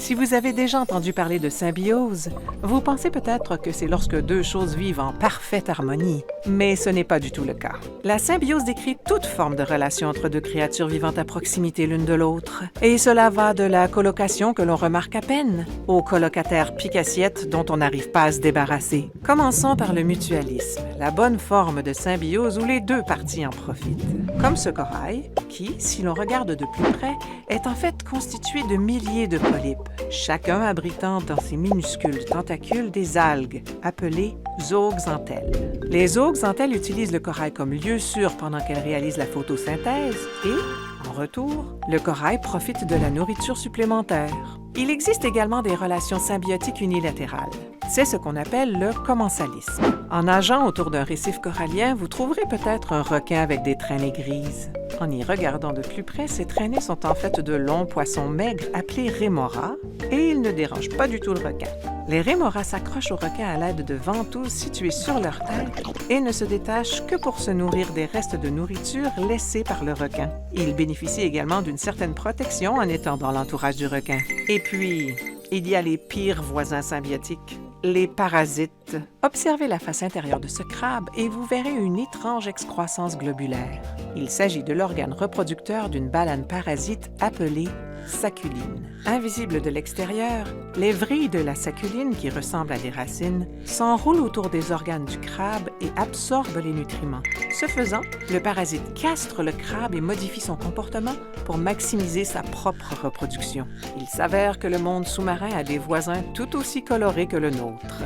Si vous avez déjà entendu parler de symbiose, vous pensez peut-être que c'est lorsque deux choses vivent en parfaite harmonie, mais ce n'est pas du tout le cas. La symbiose décrit toute forme de relation entre deux créatures vivant à proximité l'une de l'autre, et cela va de la colocation que l'on remarque à peine, au colocataire pique-assiette dont on n'arrive pas à se débarrasser. Commençons par le mutualisme, la bonne forme de symbiose où les deux parties en profitent. Comme ce corail, qui, si l'on regarde de plus près, est en fait constitué de milliers de polypes, chacun abritant dans ses minuscules tentacules des algues, appelées zooxanthelles. Les zooxanthelles utilisent le corail comme lieu sûr pendant qu'elles réalisent la photosynthèse et, en retour, le corail profite de la nourriture supplémentaire. Il existe également des relations symbiotiques unilatérales. C'est ce qu'on appelle le commensalisme. En nageant autour d'un récif corallien, vous trouverez peut-être un requin avec des traînées grises. En y regardant de plus près, ces traînées sont en fait de longs poissons maigres appelés rémoras, et ils ne dérangent pas du tout le requin. Les rémoras s'accrochent au requin à l'aide de ventouses situées sur leur tête et ne se détachent que pour se nourrir des restes de nourriture laissés par le requin. Ils bénéficient également d'une certaine protection en étant dans l'entourage du requin. Et puis, il y a les pires voisins symbiotiques, les parasites. Observez la face intérieure de ce crabe et vous verrez une étrange excroissance globulaire. Il s'agit de l'organe reproducteur d'une balane parasite appelée saculine. Invisible de l'extérieur, les vrilles de la saculine, qui ressemblent à des racines, s'enroulent autour des organes du crabe et absorbent les nutriments. Ce faisant, le parasite castre le crabe et modifie son comportement pour maximiser sa propre reproduction. Il s'avère que le monde sous-marin a des voisins tout aussi colorés que le nôtre.